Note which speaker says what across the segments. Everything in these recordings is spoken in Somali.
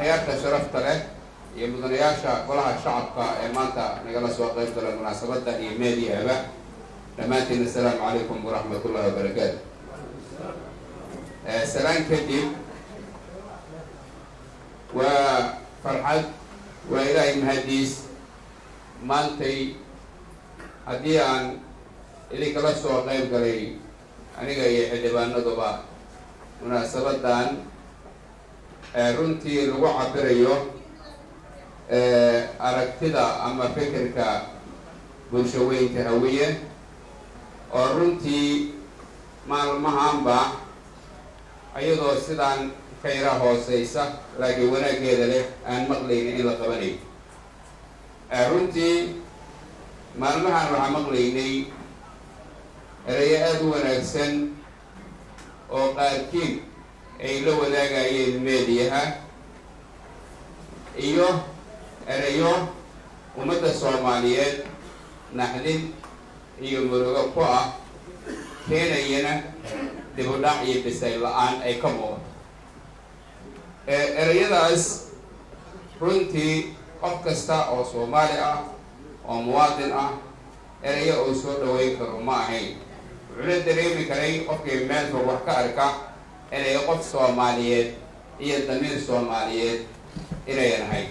Speaker 1: akhyaarta sharafta leh iyo mudanayaasha golaha shacabka ee maanta nagala soo qayb galay munaasabadda iyo meediyaaba dhammaantiin assalaamu calaykum waraxmatullahi wabarakaatu. salaan kadib waa farxad waa ilaahay mahadiis maantay haddii aan idinkala soo qayb galay aniga iyo xildhibaanaduba munaasabadan runtii lagu cabirayo aragtida ama fikirka bulshaweynka hawiye oo runtii maalmahaanba ayadoo sidaan ka yara hooseysa laakiin wanaaggeeda leh aan maqlaynin in la qabanayo. runtii maalmahan waxaa maqlaynay erayo aada u wanaagsan oo qaarkiin ay la wadaagayeen meediyaha iyo erayo ummadda Soomaaliyeed naxdin iyo murugo ku ah keenayana dib u dhac iyo bisay la-aan ay ka muuqato. erayadaas runtii qof kasta oo Soomaali ah oo muwaadin ah erayo uu soo dhaweyn karo ma ahayn. wuxuu la dareemi karay qofkii meelka wax ka arka inay qof Soomaaliyeed iyo damiir Soomaaliyeed inayan ahayn.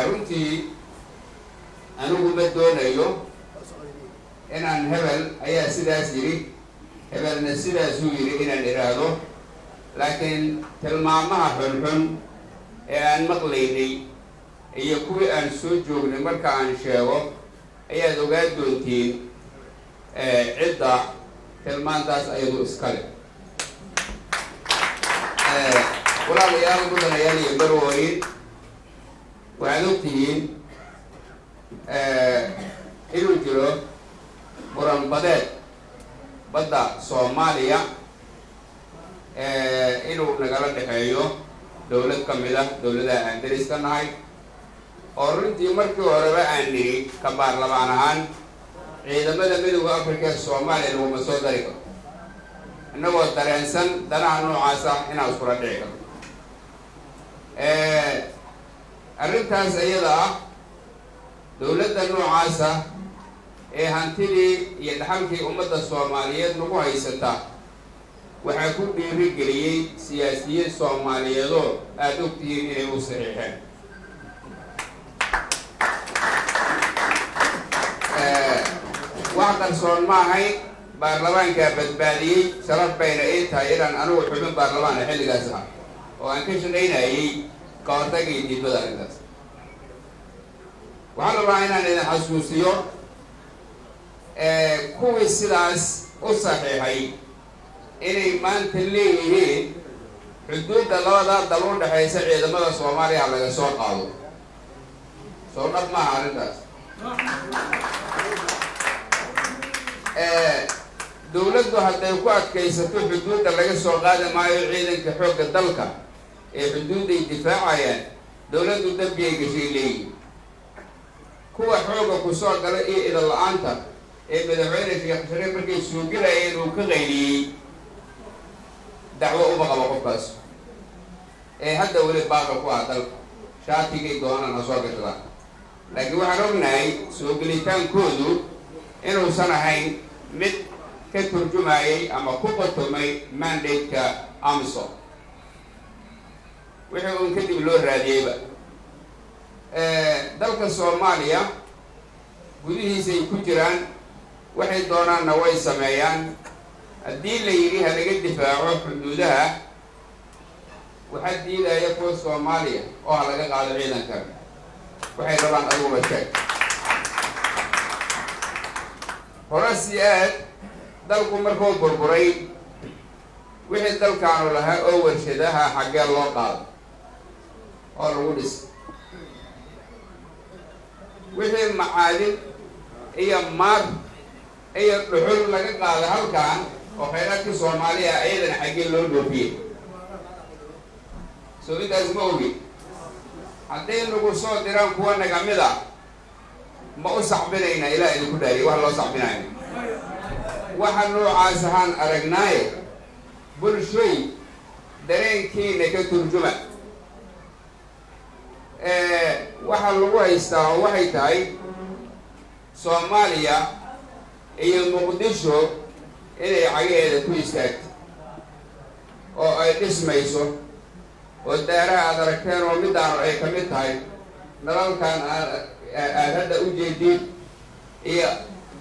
Speaker 1: runtii anigu ma doonayo inaan hebel ayaa sidaas yiri hebelna sidaasuu yiri inaan iraahdo, laakiin tilmaamaha xunxun ee aan maqlaynay iyo kuwii aan soo joognay marka aan sheego ayaad ogaan doontiin cidda tilmaantaas ayadu iskale. walaalayaal mudanayaal iyo barwooyin, waxaad ogtihiin inuu jiro muran badeed badda Soomaaliya inuu nagala dhexeeyo dowlad ka mid ah dowladaha aan dariska nahay, oo runtii markii horeba aan niri ka baarlamaan ahaan ciidamada midowda Afrika ee Soomaaliya laguma soo dari karo innagoo dareensan danaha noocaasa inaan iskula dhici karo. arrintaas iyada ah dowladda noocaasa ee hantidii iyo dhaxalkii ummadda Soomaaliyeed nagu haysata waxaa ku dhiirigeliyey siyaasiyiin Soomaaliyeedoo aada ogtihiin inay u saxiixeen. wax qarsoon ma ahayn, baarlamaankaa badbaadiyey, sharaf bayna ii tahay inaan anigu xubin baarlamaana xilligaas ah oo aan ka shaqaynayay ka hortagii diidmada arrintaas. waxaan rabaa inaan idin xasuusiyo kuwii sidaas u saxiixay inay maanta leeyihiin xuduudda labada dal u dhexaysa ciidamada Soomaaliya laga soo qaado. soo dhab maaha arrintaas. dowladdu hadday ku adkaysato xuduudda laga soo qaadi maayo ciidanka xoogga dalka ee xuduudday difaacayaan, dowladdu dambiyay gashay leeyihin. kuwa xooga ku soo gala iyo idan la-aanta ee madaxweyne Sheekh Shariif markay suuginayeen uu ka qayliyey dacwo uma qabo qofkaas ee hadda weli baaqa ku ah dalka shaatigay doonaan ha soo gashadaan. laakiin waxaan ognahay soo gelitaankoodu inuusan ahayn mid ka turjumayay ama ku qatomay mandate-ka AMISOM wixii uun kadib loo raadiyeyba. dalka Soomaaliya gudihiisay ku jiraan, waxay doonaanna way sameeyaan. haddii la yidhi ha laga difaaco xuduudaha, waxaa diidaya kuwa Soomaaliya oo ha laga qaado ciidanka. waxay rabaan aduguba sheeg. horasi aad dalku markuu burburay wixii dalkaanu lahaa oo warshadaha xaggee loo qaado oo lagu dhis, wixii macaadin iyo maar iyo dhuxul laga qaado halkan oo khayraadkii Soomaaliya ayadana xaggee loo dhoofiyey. soo intaas ma ogi. hadday nagu soo diraan kuwa naga mid ah ma u sacbinayna ilaa idinku dhaariy wax loo sacbinayo. waxa noocaas ahaan aragnaaye bulshooy dareenkiina ka turjuma waxa lagu haystaa waxay tahay Soomaaliya iyo Muqdisho inay cagaheeda ku istaagto oo ay dhismayso oo daaraha aad aragteen oo midaan ay ka mid tahay nalalkan aad hadda u jeedid iyo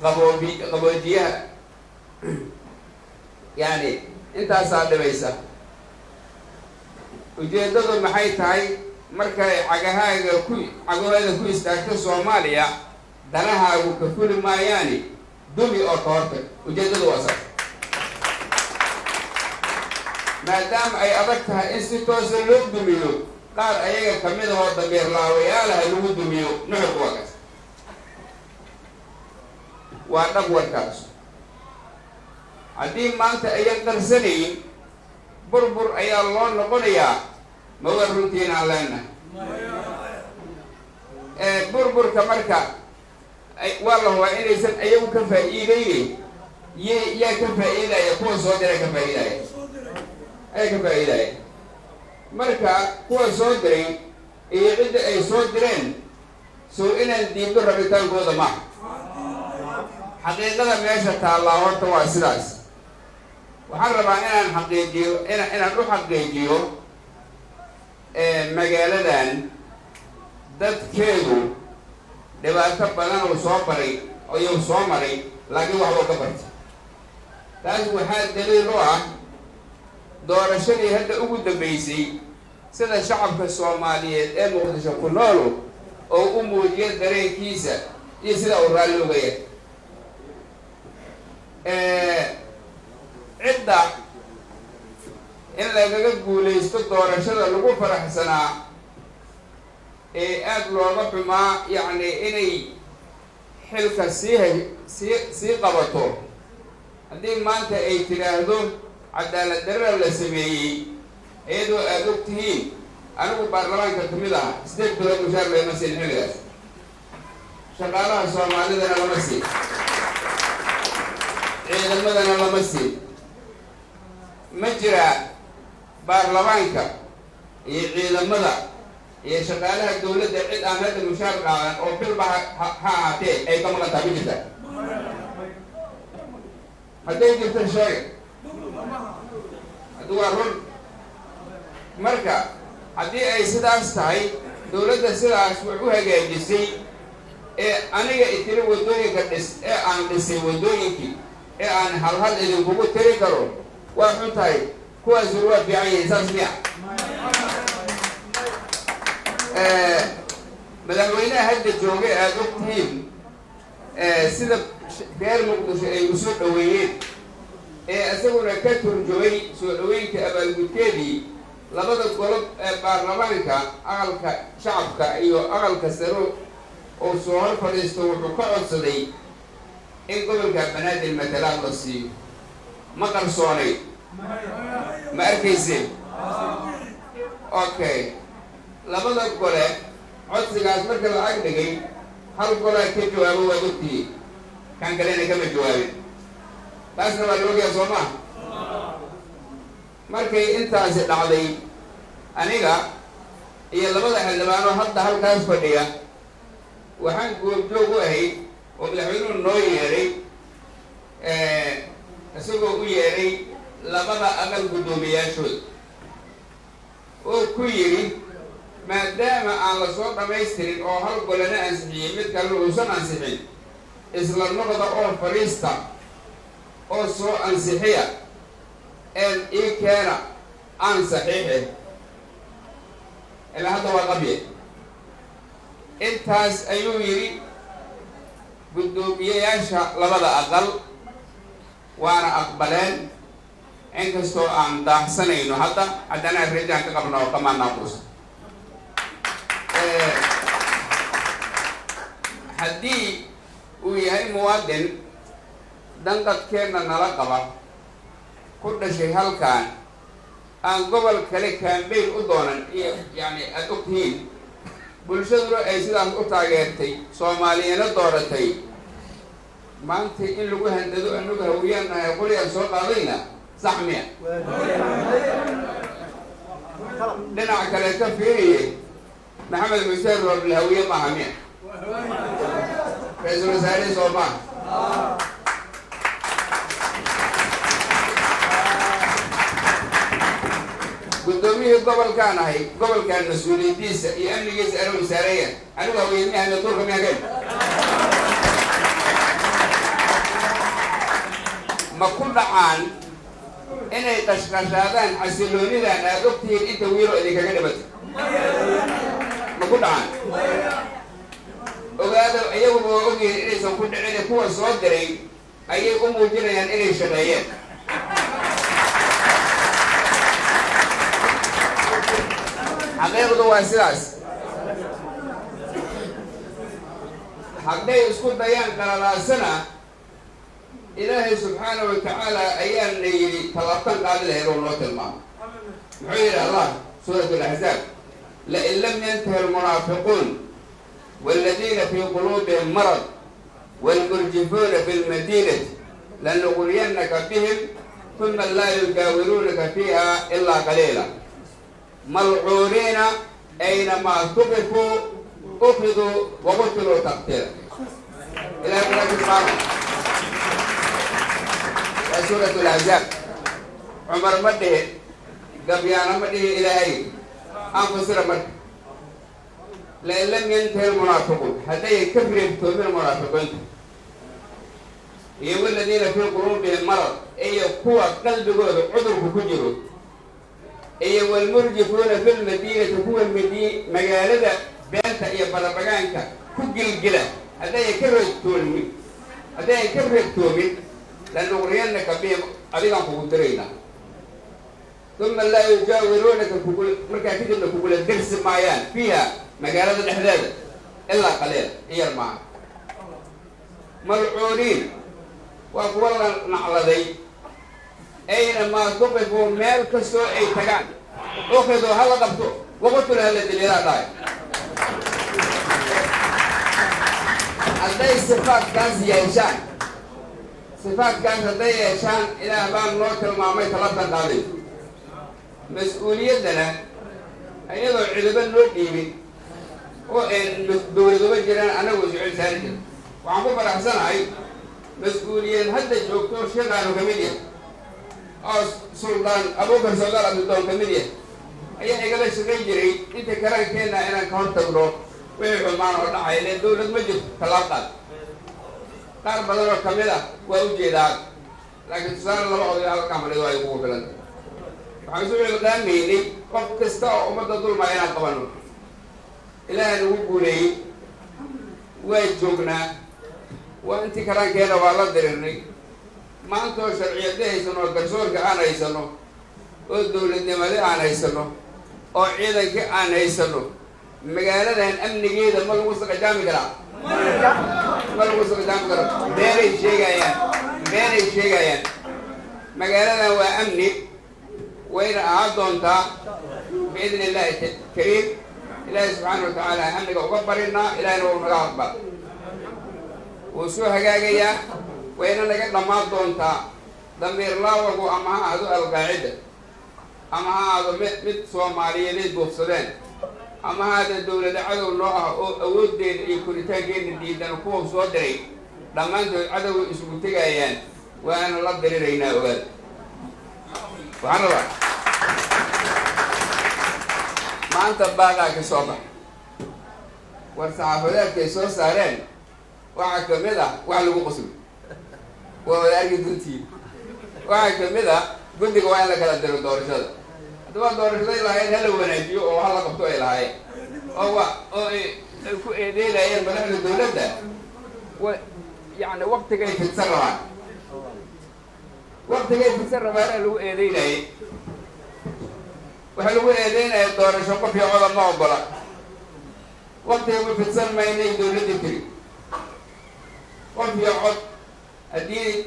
Speaker 1: qaboojiyaha yani intaasaa dhibaysa. ujeeddadu maxay tahay markay cagahaaga ku istaagto Soomaaliya danahaagu ka fuli maayaani dumi oo ka hortag. ujeeddadu waa saas. maadaama ay adag tahay in si toosa loo dumiyo qaar ayaga ka mid ahoo dameer laawayaalaha lagu dumiyo nuxurku waa kaas. waa dhab warkaas. haddii maanta ayan qarsanayn burbur ayaa loo noqonayaa mawa runtiin aan leenahay. burburka marka waa la hubaa inaysan ayagu ka faa'iidaynin. yaa ka faa'iidaya kuwa soo diray ka faa'iidaya ayaa ka faa'iidaya. marka kuwa soo diray iyo cidda ay soo direen soo inaan diiddo rabitaankooda maaha. xaqiiqada meesha taallaa horta waa sidaas. waxaan rabaa inaan u xaqiijiyo magaaladan dadkeedu dhibaato badan uu soo maray laakiin waxbuu ka bartay. taas waxaa daliil u ah doorashadii hadda ugu dambeysay sida shacabka Soomaaliyeed ee Muqdisho ku nool oo u muujiyay dareenkiisa iyo sida uu raalli uga yahay. cidda in lagaga guulaysto doorashada lagu faraxsanaa ee aad looga xumaa yacni inay xilka sii qabato. haddii maanta ay tidhaahdo cadaalad darra la sameeyey iyadoo aad og tihiin anigu baarlamaanka ka mid aha 8 bilood mushaar lama siin xilligaas. shaqaalaha Soomaalidana lama siin, ciidamadana lama siin. ma jira baarlamaanka iyo ciidamada iyo shaqaalaha dawladda cid aan hadda mushaar qaadan oo bilba ha ahaatee ay ka maqan tahay. ma jirta. hadday jirto sheeg haddii waa run. marka haddii ay sidaas tahay dawladda sidaas wax u hagaajisay ee aniga itiri waddooyinka ee aan dhisay waddooyinkii ee aan halhal idinkugu tiri karo waa xun tahay. kuwaas waa fiican yihiin. saas miya? madaxweynaha hadda joogay aad og tihiin sida reer Muqdisho ay u soo dhaweeyeen ee isaguna ka turjumay soo dhaweynta abaalgudkeedii labada golob ee baarlamaanka aqalka shacabka iyo aqalka sare oo soo hor fadhiisto wuxuu ka codsaday in gobolka Banaadir matalaad la siiyo. ma qarsoonay? ma arkayseen? okay. labada gole codsigaas marka la ag dhigay hal golaa ka jawaabo waa ogtihiin, kan kalena kama jawaabin. taasna waa la ogyahay soo maa? markay intaasi dhacday aniga iyo labada xildhibaano hadda halkaas fadhiya waxaan goobjoog u ahay oo madaxweynuhu noo yeedhay isagoo u yeedhay labada aqal guddoomiyaashood oo ku yidhi maadaama aan la soo dhamaystirin oo hal golena ansixiyey mid kalena uusan ansixin isla noqda oo fadhiista oo soo ansixiya ii keena aan saxiixe. ilaa hadda waa qabye. intaas ayuu yidhi guddoomiyayaasha labada aqal waana aqbaleen. inkastoo aan daaxsanayno haddana rajaan ka qabno oo kamaa naaquusa. haddii uu yahay muwaadin danqadkeenna nala qaba ku dhashay halkan aan gobol kale kaambeyn u doonan iyo yani aad og tihiin bulshaduna ay sidaas u taageertay Soomaaliyana dooratay maanta in lagu handado anagu hawiyaan ay qoliyaan soo qaadayna sax miya? dhinaca kale ka fiiriyey محمد حسين رب الهوية ما همين رئيس الوزراء صومان قدوميه قبل كان مسؤولية ديسة يأمني جيس أنا وسارية أنا هوية مياه نطوركم يا قلب ما كل عام إنه تشكشادان حسلوني لأن أدوكتين إنت ويرو إليك كلمة ما كل عام وهذا أيوه وأوجي إنه سنكون عندنا قوة صدري أيه أمو جريان إنه شرعيات حقيقة واساس حقيقة يسكت بيان قال سنة إلهي سبحانه وتعالى أيام لي تلقن قال له يرون الله الماء محير الله سورة الأحزاب لئن لم ينتهي المنافقون والذين في قلوبهم مرض والمرجفون في المدينة لنغرينك بهم ثم لا يجاورونك فيها إلا قليلا ملعونين أينما ثقفوا أخذوا وقتلوا تقتيلا إلى آخر الآية سورة الأحزاب عمر مده قبيان مده إلهي أنفسر مده لئن لم ينتهي المنافقون حتى يكفر يبتوب المنافقون يقول الذين في قلوبهم مرض أي قوة قلب عذر كجروا أي والمرجفون في المدينة هو المدينة مجالدة بينتا إيا بلبغانكا كجل جلا حتى يكفر يبتوب حتى يكفر يبتوب لنغرينك بهم أبيضا فقدرينا ثم لا يجاورونك مركا كده انك كقول الدرس معيان فيها مجالات الإحداث إلا قليل هي المعنى ملعونين وأقوال نعلذي أينما تقفوا ميل كسو أي تقان أخذوا هلا قبطوا وقلتوا لها الذي لا داي هذه صفات كان زيانشان صفات كان هذه يشان إلى أمام نوت المعمي ثلاثة قابل مسؤوليتنا أيضا عذبا نوتيبي وإن دوري جيران أنا وزعل سالجل وعمو برحسن هاي مسؤوليين هذا الدكتور شغال كميديا أو سلطان أبو بكر سلطان عبد الله كميديا أي حاجة شغال جري أنت كران كنا أنا كون تبرو ويحول معنا ولا عائلة دولة مجد ثلاثة قال بدر كميدا وأوجيدات لكن صار الله بعض على كامل دواء يقول فلان عايزوا يقولون ميني قف كستا وما تدور ما ينام قبله إلى أن يقولي ويجوجنا وأنت كران كنا والله درني ما أنتوا شرعية ده يسنو الكرسول كأنا يسنو والدولة النمالية أنا يسنو أو عيدا كأنا يسنو مقالة أن أمني جيدا ما الوسط جامي كلام ما الوسط جامي كلام بيري شيء جايان مقالة هو أمني وإن أعطونتا بإذن الله الكريم إلهي سبحانه وتعالى أمنك وكبرنا إلهي نور مقابل وسوها جاية وإن لك لما أعطونتا ضمير الله وقو أما هذا القاعدة أما هذا مت صومالية ليس بوفصلين أما هذا الدولة عدو الله أود يكون تاجين جدا وقوة صدري لما أنت عدو اسمه تجايان وأنا الله درينا أول سبحان الله ما أنت باقى كصوبة والصحافات كيسو سارين وعكملة وعلو قسم وأرجع دنتي وعكملة قلت لك وين لك هذا الدور هذا هذا الدور هذا لا هي هلا ونجيو أو هلا قبته إلى هاي أو إيه لا هي الملك الدولة ده ويعني وقت كيف تتصرف وقت كيف تتصرف هذا لو إيه لا وحلو إيه الدور شو في عظم ما أقوله وقت يوم في السنة ما يني دولة تري وفي عظم الدين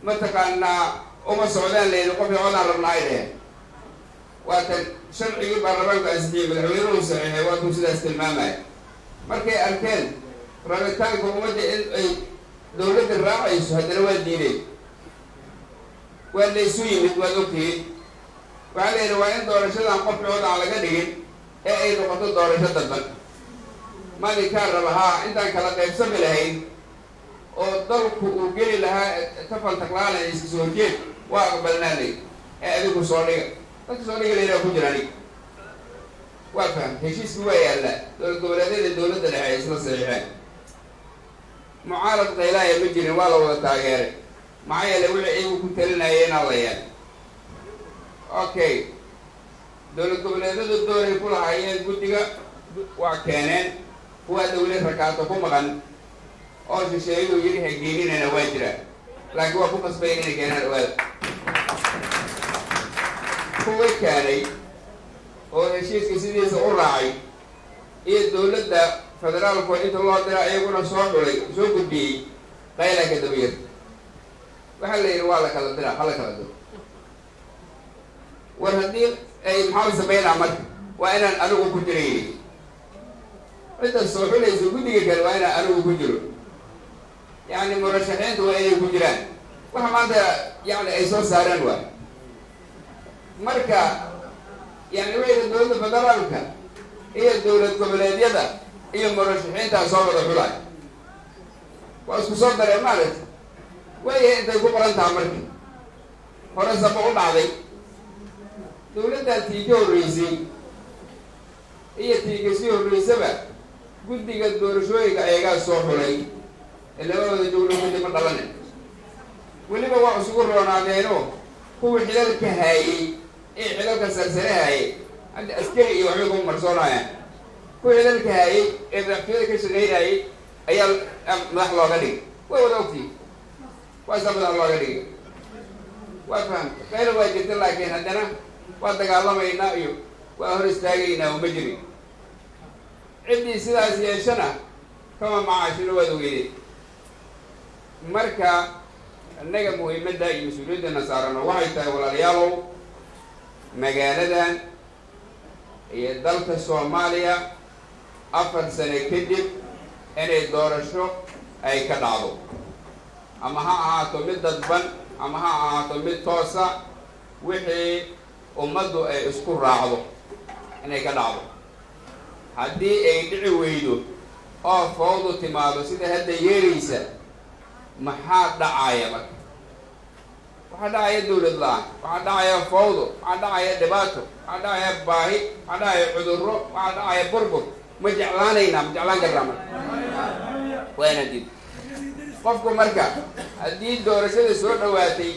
Speaker 1: متكنا السعودية اللي وفي عظم ربنا وقت شرعي بربنا أسدي بالعمير وسعيه وقت وسد استلمامه مركي أركان ربطان كمودة دولة الراعي هذا هو الدين واللي سوي متوقفين وعلى رواية دور شدة قف عود على قدين أي نقطة دورة الدبل ما ذكر بها أنت كلا قيبسم لهين وضلك وقل لها تفعل تقلال يسكسوجين وأقبلنا لي أبيك صورية صورية لنا كجراني وافهم هشيس بوايا لا دولة الدولة اللي عايزنا صحيحين معارض غيلاية مجري ولا ولا تاجر معايا لو إيه وكنت لنا ينا وياه أوكي دولة الدولة كلها هي جودية وكانن هو دولة ركعتكم مغن أو شيء يجري هجيني أنا واجرة لكن هو فوكس بيني كان الأول هو كاني هو شيء كسيدي سأراعي إيه الدولة ده فدرال كويت الله ترى يقولون صاحبي شو بدي قيلك كدبير وحلا يروى لك هذا ترى حلا كذا والهديل أي محاول سبعين عمل وأنا كجري أنت الصبح ليس كودي كان وأنا كجرو يعني مرشحين وأنا كجران وهم هذا يعني أيسوس سارن واحد مركا يعني وين الدولة فدرالك هي الدولة القبلية ده هي المرشحين تصور الحلاي واسكو صدر المالك وهي انت يقول انت عمرك هنا سبقوا بعضي دولة تيجي الرئيسي هي تيجي الرئيسي بقى قلت لك الدور شوي كأيها الصوح لي اللي هو الدولة كنت مطلنا واللي هو عصور رونا دينو هو حلال كهاي ايه حلال كسلسلة هاي عند أسكري يوعيكم مرسونا يعني كل ذلك هاي إذا في ذلك الشيء هاي أيام نحن غادي ووضعتي وأسمع الله غادي وأفهم غير واجد لكن عندنا وأتقال الله ما ينايو وأهرستاجينا ومجري عندي سلاسي سنة كما مع شنو وذوقي مركا النجم مهم ده مسؤولية النصارى وعيتا ولا ريالو مجالدا يدلك الصومالية أفضل سنة كدب إن الدورشو أي كدعو أما ها توميد دبن أما ها توميد توسا وحي أمدو أي أسكور راعدو إن كدعو هدي أي دعي ويدو أو فوضو تمادو سيدة هدا يريسا محاد دعاية مك waxaa dhacaya dawlad la'aan waxaa dhacaya fawdo waxaa dhacaya dhibaato waxaa dhacaya baahi waxaa dhacaya cudurro waxaa dhacaya burbur ma jeclaan karnaa marka waa inaan diido qofku marka haddii doorashada soo dhawaatay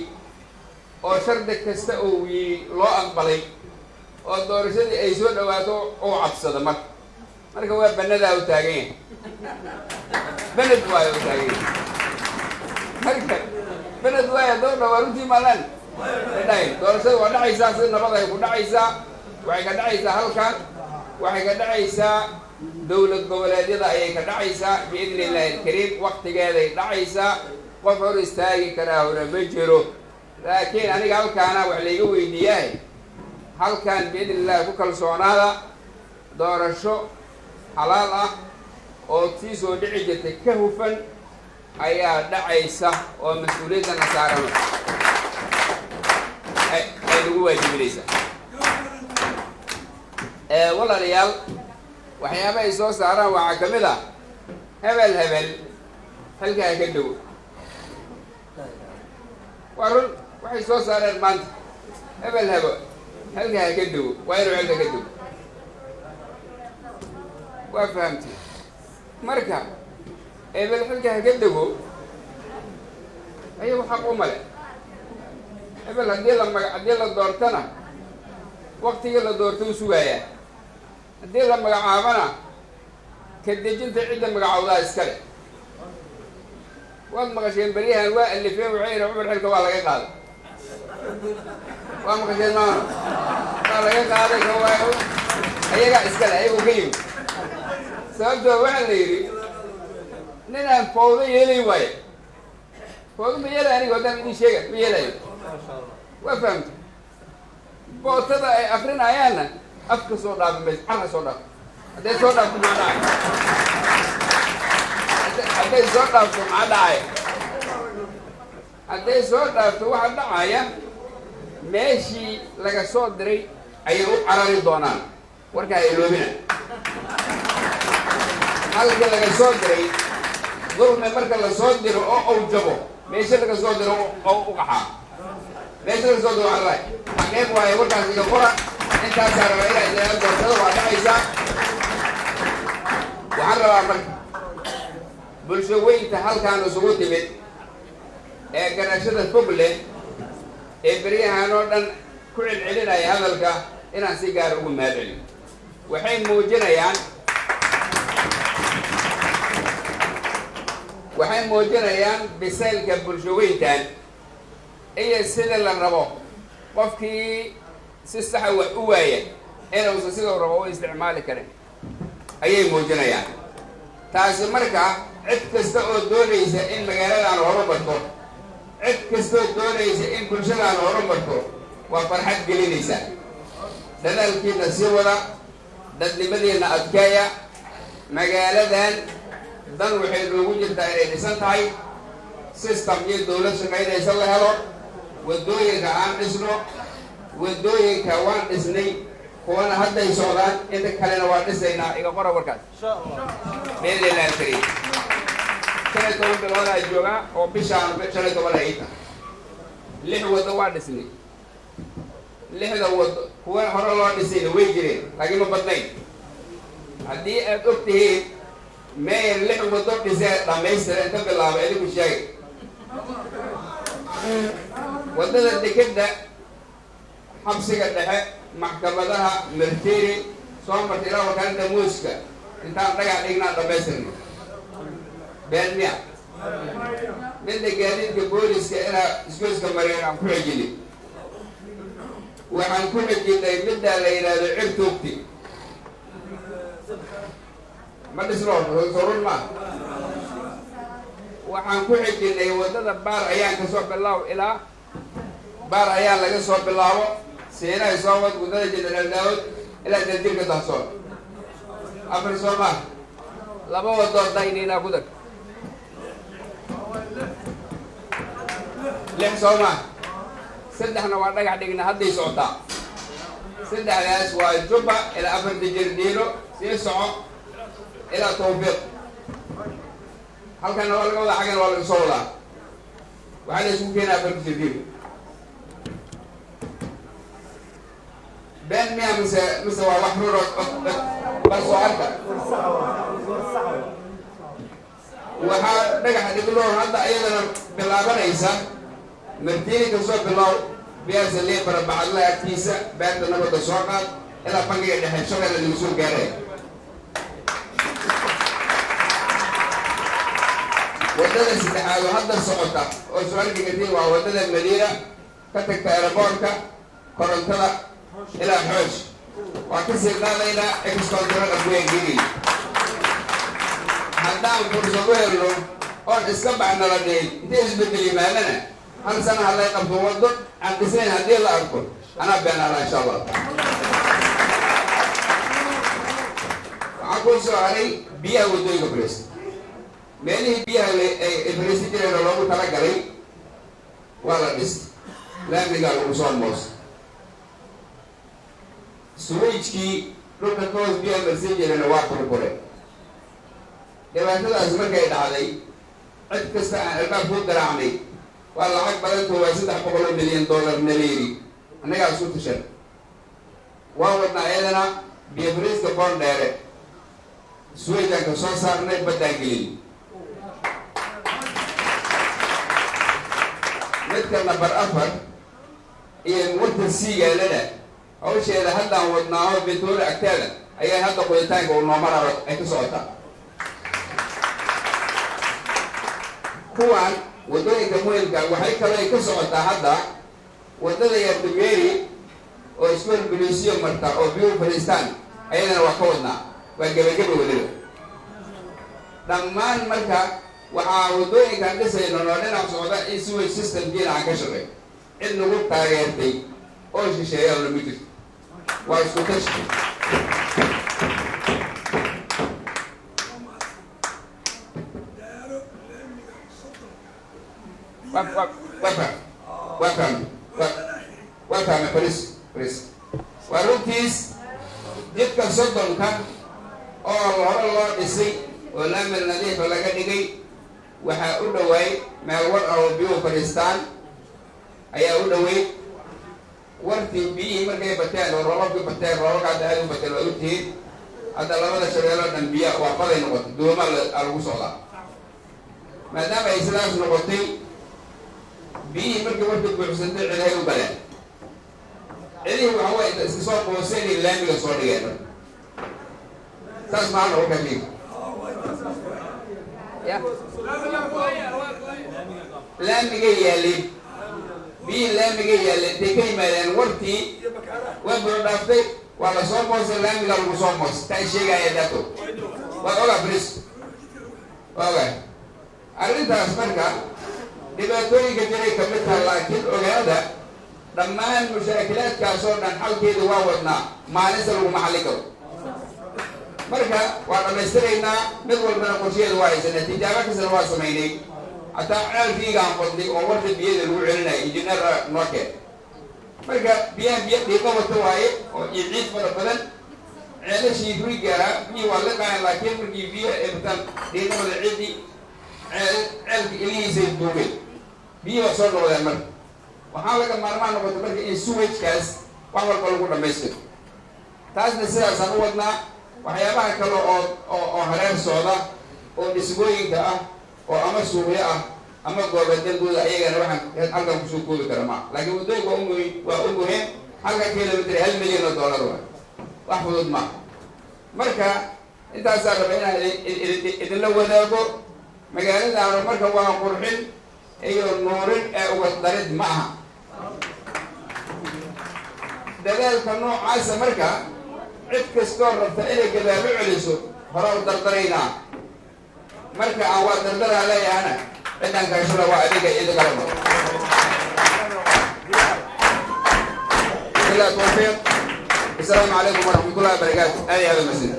Speaker 1: oo shardi kasta uu loo aqbalay oo doorashadii ay soo dhawaato uu cabsado marka waa banadaa u taagan yahay banad waa u taagan yahay marka بلد واحد دولة ورنتي مالان بداين دولة ودا عيسى سيدنا بدأ يقول عيسى وعيك عيسى هلكان وعيك عيسى دولة قبلية ذا أيك عيسى بإذن الله الكريم وقت جاي عيسى وفر استاجي كراه ونبجره لكن أنا قال كان وعليه ويدياه هل كان بإذن الله بكل صنادة دور الشو حلالة أو تيسو دعجة كهوفا ayaa dhacaysa oo mas'uuliyadana saaran ay lagu waajibinaysa walaalayaal waxyaabaha ay soo saaraan waxaa ka mid ah hebel halkaa ka dhow waa run waxay soo saareen maanta hebel halkaa ka dhow waa inuu xilka ka dhow waa fahamtay marka hebel xilka ka dhow ayagu xaq u male hebel haddii la doortana waqtigii la doorta u sugayaa haddii la magacaabana ka dejinta cidda magacawdaa iskale waad maqasheen beryahan waa alifeen waxay yidhi cumar xilka waa laga qaaday waa maqasheen maana waa laga qaaday ayagaa iskale ayagu ka yimid sababtoo waxaa la yidhi ninaan fawdo yeelay waaye fawdo ma yeelay aniga haddaan idin sheega ma yeelayo waa fahamta bootada ay akrinayaanna afka soo dhaafi mayso carka soo dhaafo hadday soo dhaafto maxaa dhacay hadday soo dhaafto maxaa dhacaya hadday soo dhaafto waxa dhacaya meeshii laga soo diray ayay u carari doonaan warkaa iloobina halka laga soo diray dulmi marka la soo diro oo uu jabo meesha laga soo diro oo u qaxaa meesha laga soo diro waxaa xaqeeb waaye warkaas iga qora intaasaa rabaa inaa idinaa doortada waa dhacaysaa waxaan rabaa marka bulsho weynta halkaan isugu timid ee garashada fog leh ee beryahan oo dhan ku celcelinaya hadalka inaan si gaar ugu mahadcelin waxay muujinayaan bisaylka bulsho weyntan iyo sida la rabo qofkii si saxa wax u waaya inuusan siduu rabo u isticmaali karin ayay muujinayaan taasi marka cid kasta oo doonaysa in magaaladan horumarto cid kasta oo doonaysa in bulshadaan horumarto waa farxad gelinaysa dadaalkiina sii wada dadnimadiina adkeeya magaaladan dan waxay noogu jirtaa inay dhisan tahay system iyo dawlad shaqaynaysa la helo wadooyinka aan dhisno wadooyinka waan dhisnay kuwana hadday socdaan inta kalena waa dhisaynaa iga qora warkaas biidnillahi alkariim 15 bilood aa joogaa oo bishaan 15 ay tahay 6 wado waa dhisnay 6da wado kuwa hore loo dhisayna way jireen laakiin ma badnayn haddii aad og tihiin ماير اللي هو ضد زاد لما يصير أنت بالله بعليك شيء وده اللي كده حبسك الدحاء محكمة لها مرتيري صوم مرتيرا وكان ده موسكا أنت رجع لينا ربيسني بينيا من ده قاعدين كبوليس كأنا سكوز كمريان عم كل جيلي وعن كل جيلي من ده لينا العرتوبتي ما تسرون تسرون ما وحن كل جيلي وده بار أيام كسر بالله إلى بار أيام لقى صوب بالله سينا يصوت وده جيلي داود إلى تدير كتحصل أفر صوب ما لما وضع دايني لا كودك لح صوب ما سدحنا وعندك عندنا هدي صوتا سدح ناس والجبة إلى أفر تجير دينه سيسعى إلى توفيق هل كان ولا ولا حاجة ولا صولا وهذا اسمه كنا أفر تجير بين مياه مسوا وحرور بس وعركة وها نجح يقولون هذا أيضا بالله بنيسا مرتين كسر بالله بيا سليم بربع الله كيسة بعد نبض السواقات إلى فنجي ده شغل اللي مسؤول جاره ودنا استحال وهذا السقطة وسؤال كثير وودنا المدينة كتك تأربونك كورنتلا إلى حوش وكسر إلى إكسكونترال أبوي جديد هذا فرصة له أو إسكاب عنا لدين تثبت لي ما لنا هل سنة الله يقبض وضد عن تسين هذه الله أركض أنا بين الله إن شاء الله أقول سؤالي بيها ودوي كبرس ماني بيها البريس ترى لو ترى قري ولا بس لا نقال وصل موس سويتش كي لو تكوز بيها مرسيجي لنا واقف كله لما تلا أزمة كيد علي أتكسر الباب فوق درامي والله حق بدل هو يسدح $1 مليون نليري أنا قاعد أسوي تشر وأودنا أيضا بيفرز كبار دايرة سويتا كسر صارنا بدأجلين نذكر نبر أفر إيه متسيجة لنا أول شيء هذا ودناه بتور أكتالا أي هذا قلتان قولنا مرة أكسوتا kuwan wadooyinka muhiimka waxay kale ka socotaa hadda wadada Yardimeri oo iskuul bilisiyo marta oo biyo Palestine ayadana waa ka wadnaa waa gabagaba wadada dhammaan marka waxaa wadooyinka dhisayno oo dhinac socda in sewage system jiina aan ka shaqeey in lagu taageertay oo shisheeyo la mid waa isku tashi وافهم بريس ورنتيس جدك soddonka oo hore loo dhisay oo laamir nadiifa laga dhigay waxaa u dhawaay meel war ah oo biyuhu fadhiistaan ayaa u dhaweyd wartii biyihii markay bateen oo roobabkii bateen roobabka hadda aad u bateen waa ogtihiin hadda labada shabeeloo dhan biya waa baday noqotay dooma lagu socdaa maadaama ay sidaas noqotay biyihii markii warkii buuxsantay cidahay u galeen cidihii waxa way iska soo qooseen iyo laamiga soo dhigeen saas maa lagu kafiif laamiga yaalin biyihii laamiga yaalin intay ka yimaadeen wartii waa buro dhaaftay waa la soo moosay laamiga lagu soo moos taa sheegaya dato waa ogaa bris waa ogaa arrintaas marka dhibaatooyinka jiray ka mid taha laakiin ogaada dhammaan mushaakilaadkaas oo dhan xalkeeda waa wadnaa maalinta laguma xalli karo marka waa dhammaystiraynaa mid walbana qorsheeda waa haysanaa tijaabo kasana waa samaynay hataa ceelkiigaan qodnay oo warda biyada lagu celinaya injineer nookeen marka biyahan biyo dhiiqa wata waaye oo iyo ciid fara badan ceelashii rii gaaraa biyii waa liqayan laakiin markii biyo ay bataan dhiiqamada ciddii ceelka ilihiisay duugeen biyii waa soo noqdeen marka waxaa laga maarmaan noqotay marka in suwajkaas wax walba lagu dhamaystiro taasna sidaasaan u wadnaa waxyaabaha kale oo hareer socda oo dhismooyinka ah oo ama suuqyo ah ama goobadalgooda ayagana waxaan halkan kusoo koobi kara maa laakiin waddooyinka waa u muhiim halka kilomitr $1 milyan waa wax fudud maa marka intaasaa raba inaan idinla wadaago magaaladaanu marka waa qurxin iyo nuurin ee uga darid ma aha dadaalka noocaasa marka cid kastoo rabta inay gadaalo celiso hore u dardaraynaa marka aan waa dardaraa leeyahana cidaan kaashula waa adiga ida kalama ilaa tawfiiq. السلام عليكم ورحمة الله وبركاته. هذه هذا المسجد.